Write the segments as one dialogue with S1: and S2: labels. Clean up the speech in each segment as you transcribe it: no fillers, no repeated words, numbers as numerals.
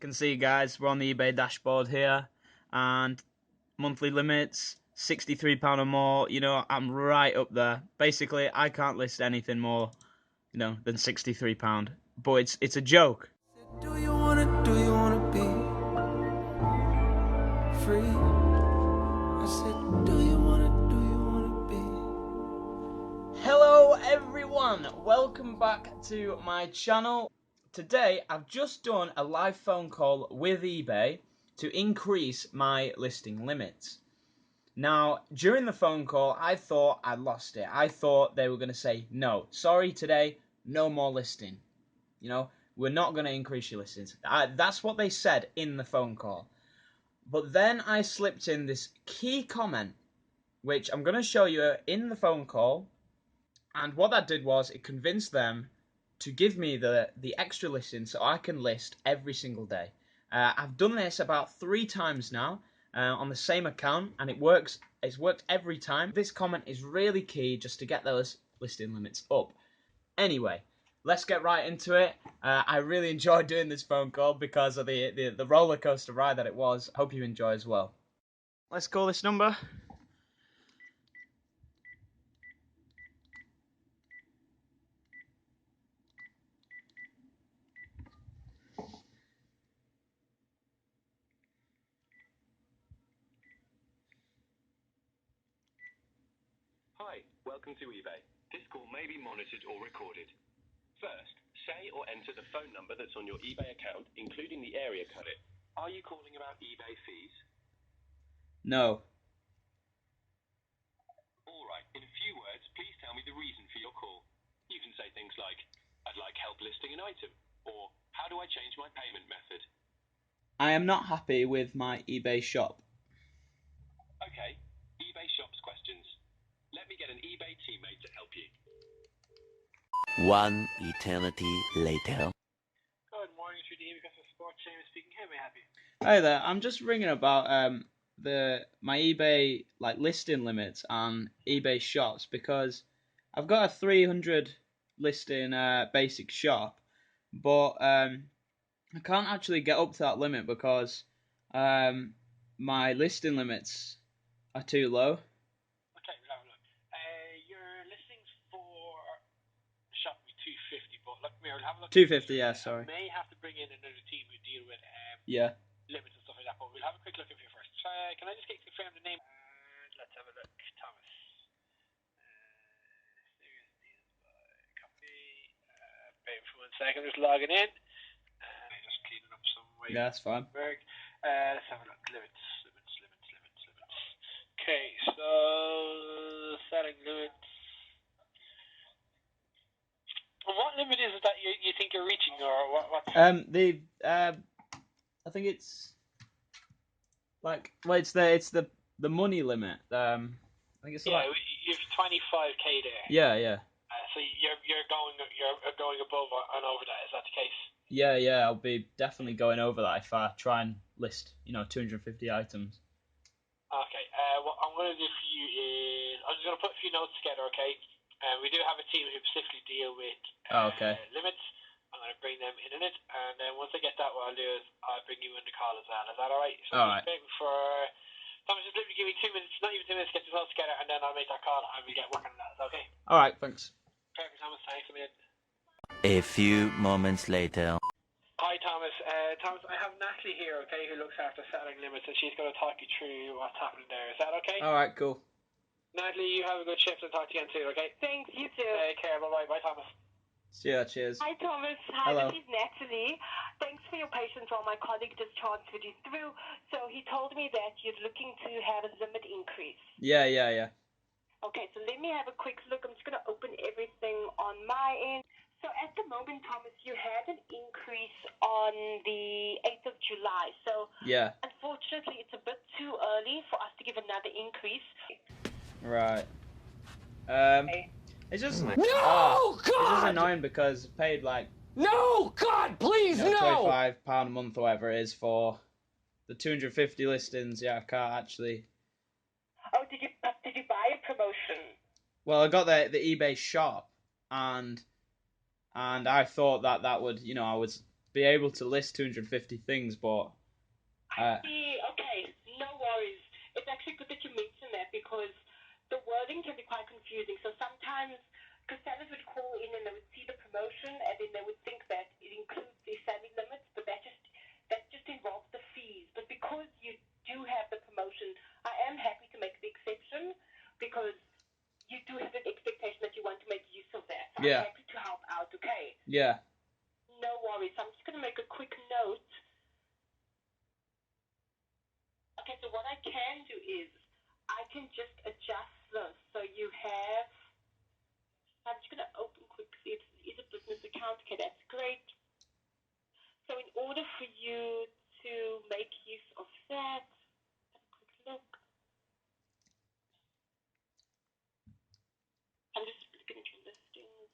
S1: can see, guys, we're on the eBay dashboard here, and monthly limits, £63 or more. You know, I'm right up there. Basically, I can't list anything more, than £63. But it's a joke.
S2: Do you wanna be free? I said, do you wanna be?
S1: Hello everyone, welcome back to my channel. Today I've just done a live phone call with eBay to increase my listing limits. Now, during the phone call, I thought I'd lost it. I thought they were going to say, no, sorry today, no more listing. We're not going to increase your listings. That's what they said in the phone call. But then I slipped in this key comment, which I'm going to show you in the phone call. And what that did was it convinced them to give me the extra listing so I can list every single day. I've done this about 3 times now on the same account, and it works. It's worked every time. This comment is really key just to get those listing limits up. Anyway, let's get right into it. I really enjoyed doing this phone call because of the roller coaster ride that it was. Hope you enjoy as well. Let's call this number.
S3: Hi, welcome to eBay. This call may be monitored or recorded. First, say or enter the phone number that's on your eBay account, including the area code. Are you calling about eBay fees?
S1: No.
S3: Alright, in a few words, please tell me the reason for your call. You can say things like, I'd like help listing an item, or how do I change my payment method?
S1: I am not happy with my eBay shop.
S3: Okay, eBay shops questions. Let me get an eBay teammate to help you.
S4: One eternity later.
S5: Good morning, through the eBay Sports James speaking. How may I help you?
S1: Hi there. I'm just ringing about my eBay listing limits and eBay shops because I've got a 300 listing basic shop, but I can't actually get up to that limit because my listing limits are too low.
S5: Okay, we'll have a look. Your listings for the shop will be 250, but look, we'll have a look.
S1: 250, yeah, sorry.
S5: I may have to bring in another team who deal with
S1: Yeah.
S5: limits and stuff like that, but we'll have a quick look at you first. Can I just get confirm the name? Let's have a look. Thomas. Serious deals by copy. Wait for 1 second, just logging in. Just cleaning up some way.
S1: Yeah, that's fine.
S5: Work. Let's have a look. Limits. Okay, so setting limits. What limit is it that you think you're reaching, or what?
S1: I think it's it's the money limit. I think it's
S5: you have 25k there.
S1: Yeah.
S5: So you're going above and over that. Is that the case?
S1: Yeah, I'll be definitely going over that if I try and list, 250 items.
S5: Okay, what I'm going to do for you is, I'm just going to put a few notes together, okay? We do have a team who specifically deal with limits. I'm going to bring them in it, and then once I get that, what I'll do is I'll bring you in the call as well. Is that alright? So
S1: all right.
S5: Thomas, just let me give me 2 minutes, not even 2 minutes, get this all together, and then I'll make that call, and we get working on that. Is that okay?
S1: Alright, thanks.
S5: Perfect, Thomas. Thanks a minute.
S4: A few moments later.
S5: Hi, Thomas. Thomas, I have Natalie here, okay, who looks after selling limits, and she's going to talk you through what's happening there. Is that okay?
S1: Alright, cool.
S5: Natalie, you have a good shift and talk to you again soon, okay?
S6: Thanks, you too.
S5: Take care. Bye-bye. Bye, Thomas.
S1: Yeah, cheers.
S6: Hi, Thomas. Hi,
S1: Hello.
S6: This is Natalie. Thanks for your patience while my colleague just transferred you through. So he told me that you're looking to have a limit increase.
S1: Yeah.
S6: Okay, so let me have a quick look. I'm just going to open everything on my end. So at the moment, Thomas, you had an increase on the 8th of July. So
S1: Yeah.
S6: unfortunately, it's a bit too early for us to give another increase.
S1: Right. It's just
S2: God!
S1: It's just annoying because I paid
S2: No, God, please, no!
S1: £25 a month or whatever it is for the 250 listings. Yeah, I can't actually.
S6: Oh, did you buy a promotion?
S1: Well, I got the eBay shop, and I thought that would, be able to list 250 things, but
S6: I see. Okay, no worries. It's actually good that you mentioned that because the wording can be quite confusing. So sometimes, because sellers would call in and they would see the promotion and then they would think that it includes the salary limits, but that just involves the fees. But because you do have the promotion, I am happy to make the exception because you do have an expectation that you want to make use of that. So
S1: yeah,
S6: I'm happy to help out. Okay.
S1: yeah.
S6: No worries. I'm just going to make a quick note. Okay, so what I can do is I can just adjust this. So you have, I'm just going to open quickly. It is a business account. Okay, that's great. So in order for you to make use of that, have a quick look. I'm just looking at your listings.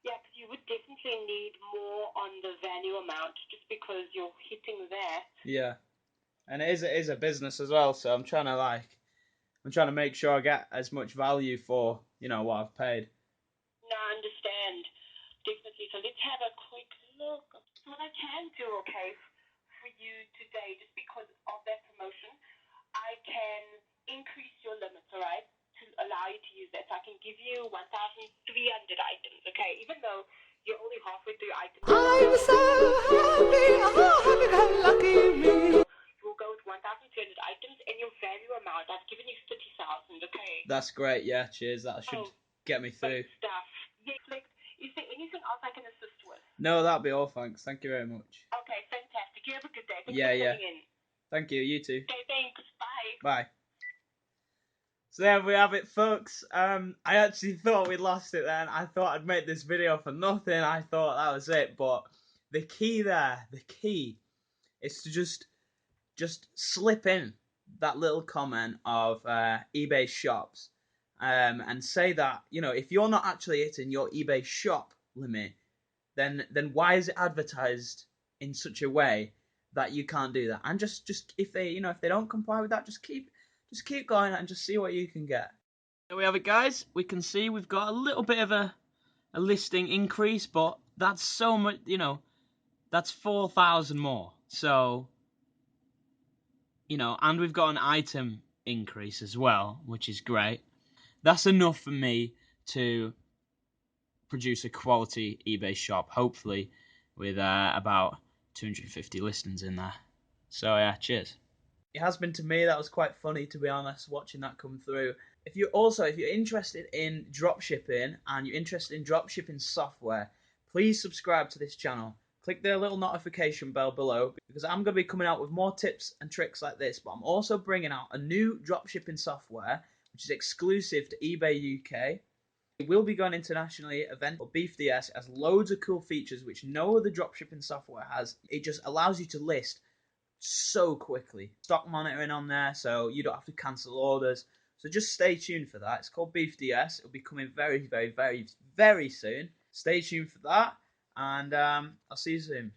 S6: Yeah, because you would definitely need more on the value amount just because you're hitting that.
S1: Yeah, and it is a business as well, so I'm trying to make sure I get as much value for what I've paid.
S6: No, I understand. Definitely. So let's have a quick look. What I can do, okay, for you today, just because of that promotion, I can increase your limits, all right, to allow you to use that. So I can give you 1,300 items, okay, even though you're only halfway through items. I'm so happy, lucky me. We'll go with 1,300 items, and your value amount, I've given you 30,000, okay?
S1: That's great. Yeah, cheers. That should get me through.
S6: Great stuff. Yeah, is there anything else I can assist with?
S1: No, that'll be all. Thanks. Thank you very much.
S6: Okay, fantastic. You have a good day. Thanks
S1: Yeah,
S6: for
S1: yeah.
S6: calling in.
S1: Thank you. You too.
S6: Okay, thanks. Bye.
S1: Bye. So there we have it, folks. I actually thought we'd lost it then. I thought I'd made this video for nothing. I thought that was it. But the key is to just slip in that little comment of eBay shops and say that, if you're not actually hitting your eBay shop limit, then why is it advertised in such a way that you can't do that? And just if they don't comply with that, just keep going and just see what you can get. There we have it, guys. We can see we've got a little bit of a listing increase, but that's so much, that's 4,000 more. So, and we've got an item increase as well, which is great. That's enough for me to produce a quality eBay shop, hopefully with about 250 listings in there. So yeah, cheers. It has been to me. That was quite funny, to be honest, watching that come through. If you're interested in dropshipping and you're interested in dropshipping software, please subscribe to this channel. Click the little notification bell below because I'm going to be coming out with more tips and tricks like this, but I'm also bringing out a new dropshipping software which is exclusive to eBay UK. It will be going internationally. Event or BeefDS has loads of cool features which no other dropshipping software has. It just allows you to list so quickly. Stock monitoring on there, so you don't have to cancel orders. So just stay tuned for that. It's called BeefDS. It'll be coming very, very, very, very soon. Stay tuned for that, and I'll see you soon.